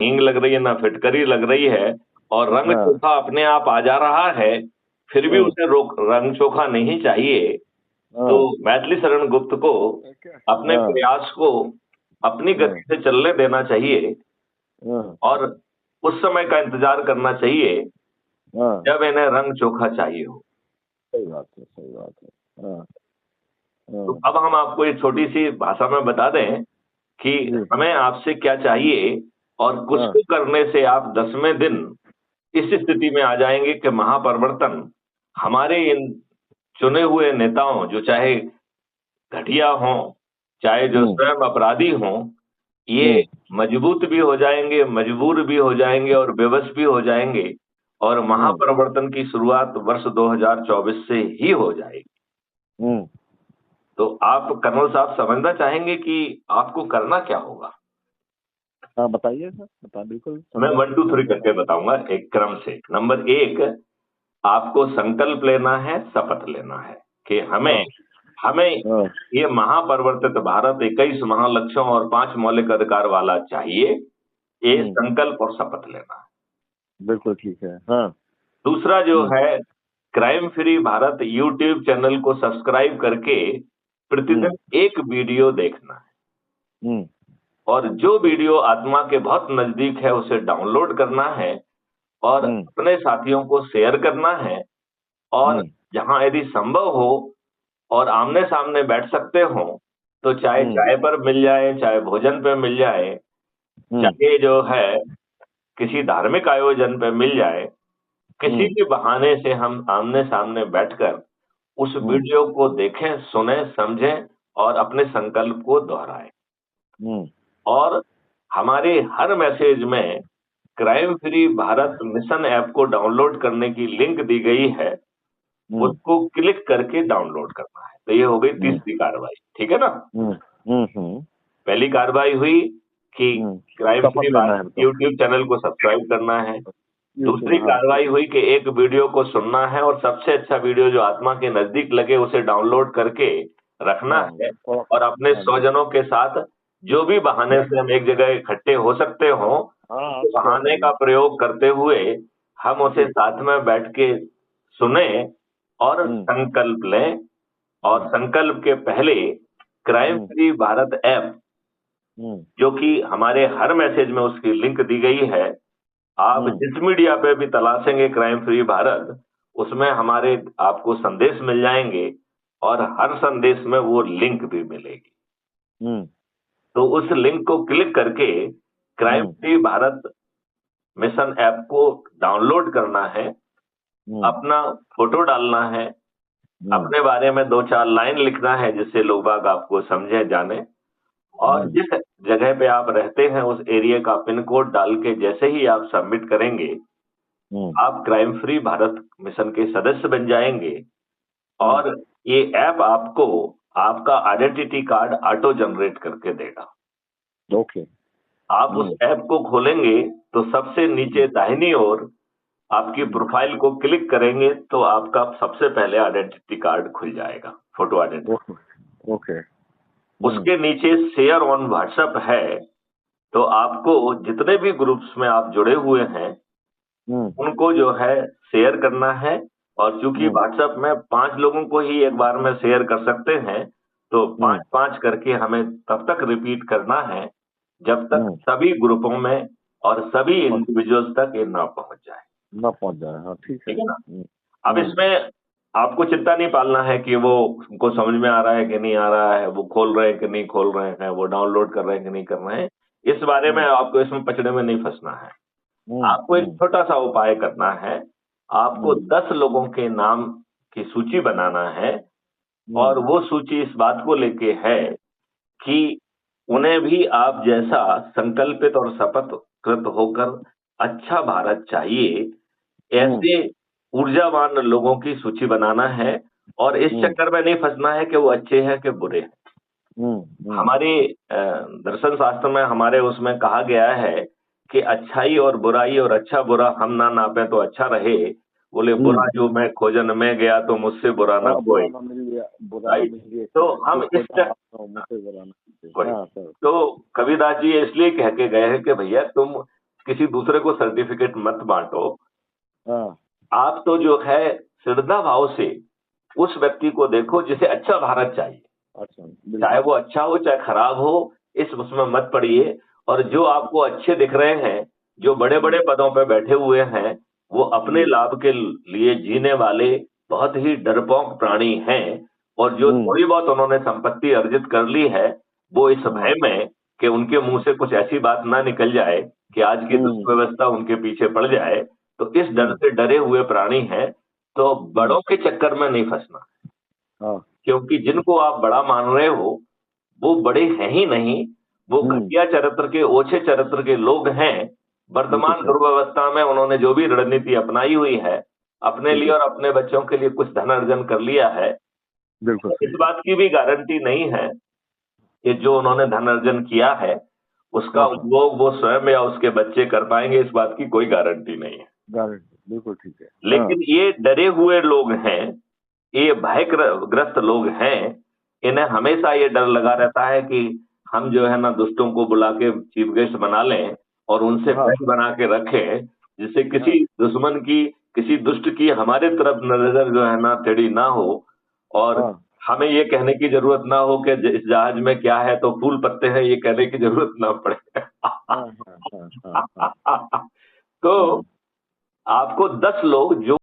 हींग लग रही है ना फिटकरी लग रही है, और रंग हाँ चोखा अपने आप आ जा रहा है, फिर भी हाँ उसे रोक रंग चोखा नहीं चाहिए, तो हाँ मैथिली शरण गुप्त को अपने हाँ प्रयास को अपनी हाँ गति से चलने देना चाहिए, हाँ और उस समय का इंतजार करना चाहिए हाँ, जब इन्हें रंग चोखा चाहिए हो। सही बात है, सही बात है। हाँ तो हाँ अब हम आपको एक छोटी सी भाषा में बता दें कि जी हमें आपसे क्या चाहिए, और कुछ हाँ को करने से आप 10वें दिन इस स्थिति में आ जाएंगे कि महापरिवर्तन हमारे इन चुने हुए नेताओं, जो चाहे घटिया हों, चाहे जो हम्म स्वयं अपराधी हों, ये हम्म मजबूत भी हो जाएंगे, मजबूर भी हो जाएंगे और बेबस भी हो जाएंगे, और हम्म महापरिवर्तन की शुरुआत वर्ष 2024 से ही हो जाएगी। हम्म तो आप कर्नल साहब समझना चाहेंगे कि आपको करना क्या होगा? हाँ बताइए सर, बता, बिल्कुल मैं समझ 1 2 3 समझ करके बताऊंगा एक क्रम से। नंबर 1, आपको संकल्प लेना है, शपथ लेना है कि हाँ हमें हमें हाँ ये महापरिवर्तित भारत 21 महालक्ष्यों और 5 मौलिक अधिकार वाला चाहिए। ये हम्म संकल्प और शपथ लेना है। बिल्कुल ठीक है। हाँ दूसरा जो हम्म है, crime free Bharat YouTube channel को सब्सक्राइब करके हम्म प्रतिदिन एक वीडियो देखना है, हम्म और जो वीडियो आत्मा के बहुत नजदीक है उसे डाउनलोड करना है, और हम्म अपने साथियों को शेयर करना है, और हम्म जहां यदि संभव हो और आमने सामने बैठ सकते हो, तो चाहे हम्म चाय पर मिल जाए, चाहे भोजन पे मिल जाए, हम्म चाहे जो है किसी धार्मिक आयोजन पे मिल जाए, किसी हम्म भी बहाने से हम आमने सामने बैठकर उस हम्म वीडियो को देखें, सुने, समझें और अपने संकल्प को दोहराएं। हम्म और हमारे हर मैसेज में crime free Bharat mission app को डाउनलोड करने की लिंक दी गई है, हम्म उसको क्लिक करके डाउनलोड करना है। तो ये हो गई हम्म तीसरी कार्रवाई, ठीक है ना? हम्म हम्म पहली कार्रवाई हुई कि क्राइम फ्री शपथ लेना भारत है तो यूट्यूब चैनल को सब्सक्राइब करना है। यूट्यूब, दूसरी हाँ कार्रवाई हुई कि एक वीडियो को सुनना है, और सबसे अच्छा वीडियो जो आत्मा के नजदीक लगे उसे डाउनलोड करके रखना हाँ है, थोड़ा, और अपने हाँ जी, स्वजनों के साथ जो भी बहाने से हम एक जगह इकट्ठे हो सकते हो, हाँ उस आप शेयर बहाने का करिए प्रयोग करते हुए हम उसे जी। साथ में बैठ के सुने और हम्म संकल्प लें। और हम्म संकल्प के पहले क्राइम हम्म फ्री भारत ऐप, हम्म जो कि हमारे हर मैसेज में उसकी लिंक दी गई है, आप हम्म जिस मीडिया पे भी तलाशेंगे क्राइम फ्री भारत, उसमें हमारे आपको संदेश मिल जाएंगे, और हर संदेश में वो लिंक भी मिलेगी। हम्म तो उस लिंक को क्लिक करके क्राइम हम्म फ्री भारत मिशन ऐप को डाउनलोड करना है, हम्म अपना फोटो डालना है, हम्म अपने बारे में 2 4 लाइन लिखना है जिससे लोग बाग आपको समझे जाने, और हम्म जिस जगह पे आप रहते हैं उस एरिया का पिन कोड डाल के जैसे ही आप सबमिट करेंगे, हम्म आप क्राइम फ्री भारत मिशन के सदस्य बन जाएंगे, हम्म और ये ऐप आपको आपका आइडेंटिटी कार्ड ऑटो जनरेट करके देगा। ओके। आप उस ऐप को खोलेंगे तो सबसे नीचे हम्म दाहिनी ओर आपकी हम्म प्रोफाइल को क्लिक करेंगे तो आपका सबसे पहले आइडेंटिटी कार्ड खुल जाएगा, फोटो आइडेंटिटी। Okay okay. उसके नीचे शेयर ऑन व्हाट्सएप है, तो आपको जितने भी ग्रुप्स में आप जुड़े हुए हैं हम्म उनको जो है शेयर करना है, और चूंकि हम्म व्हाट्सएप में 5 लोगों को ही एक बार में शेयर कर सकते हैं, तो हम्म 5-5 करके हमें तब तक रिपीट करना है जब तक हम्म सभी ग्रुपों में और सभी और इंडिविजुअल्स तक ये ना पहुंच जाए, ना पहुंच जाए, हाँ ठीक है। ठीक है ना? अब हम्म इसमें आपको चिंता नहीं पालना है कि वो उनको समझ में आ रहा है कि नहीं आ रहा है, वो खोल रहे हैं कि नहीं खोल रहे हैं, वो डाउनलोड कर रहे हैं कि नहीं कर रहे हैं। इस बारे में हम्म आपको इसमें पचड़े में नहीं फंसना है। हम्म आपको एक हम्म छोटा सा उपाय करना है। आपको हम्म 10 लोगों के नाम की सूची बनाना है, हम्म और वो सूची इस बात को लेके है कि उन्हें भी आप जैसा संकल्पित और शपथ कृत होकर अच्छा भारत चाहिए, हम्म ऐसे ऊर्जावान लोगों की सूची बनाना है, और इस हम्म चक्कर में नहीं फंसना है कि वो अच्छे हैं कि बुरे हैं। हम्म हमारे दर्शन शास्त्र में हमारे उसमें कहा गया है कि अच्छाई और बुराई और अच्छा बुरा हम ना नापे तो अच्छा रहे। बोले बुरा हम्म जो मैं खोजन में गया तो मुझसे बुरा ना हाँ, बुरा कोई। ना मिल गया, बुरा ना राइट। मिल गया, तो जो हम इस खोजा आपने मुझसे बुरा ना मिले। कोई हाँ सर। तो कबीरदास जी इसलिए कह के गए हैं कि भैया तुम किसी दूसरे को सर्टिफिकेट मत बांटो। हाँ, आप तो जो है श्रद्धा भाव से उस व्यक्ति को देखो जिसे अच्छा भारत चाहिए, अच्छा, चाहे बिल्कुल। वो अच्छा हो चाहे खराब हो, इस उसमें मत पड़िए। और जो आपको अच्छे दिख रहे हैं, जो बड़े बड़े पदों पर बैठे हुए हैं, वो अपने लाभ के लिए जीने वाले बहुत ही डरपोक प्राणी हैं। और जो थोड़ी बहुत उन्होंने संपत्ति अर्जित कर ली है, वो इस भय में कि उनके मुंह से कुछ ऐसी बात ना निकल जाए कि आज की दुष्व्यवस्था उनके पीछे पड़ जाए, तो इस डर से डरे हुए प्राणी हैं। तो बड़ों के चक्कर में नहीं फंसना, हाँ, क्योंकि जिनको आप बड़ा मान रहे हो वो बड़े हैं ही नहीं, वो घटिया चरित्र के, ओछे चरित्र के लोग हैं। वर्तमान दुर्व्यवस्था में उन्होंने जो भी रणनीति अपनाई हुई है, अपने लिए और अपने बच्चों के लिए कुछ धन अर्जन कर लिया है। बिल्कुल इस बात की भी गारंटी नहीं है कि जो उन्होंने धन अर्जन किया है उसका उपभोग वो स्वयं या उसके बच्चे कर पाएंगे, इस बात की कोई गारंटी नहीं है। बिल्कुल ठीक है। लेकिन ये डरे हुए लोग हैं, ये भयग्रस्त लोग हैं, इन्हें हमेशा ये डर लगा रहता है कि हम जो है ना दुष्टों को बुला के चीफ गेस्ट बना लें और उनसे फ्रेंड बना के रखें, जिससे किसी दुश्मन की, किसी दुष्ट की हमारे तरफ नजर जो है ना टेढ़ी ना हो, और हमें ये कहने की जरूरत ना हो कि इस जहाज में क्या है तो फूल पत्ते हैं, ये कहने की जरूरत ना पड़े। तो आपको 10 लोग जो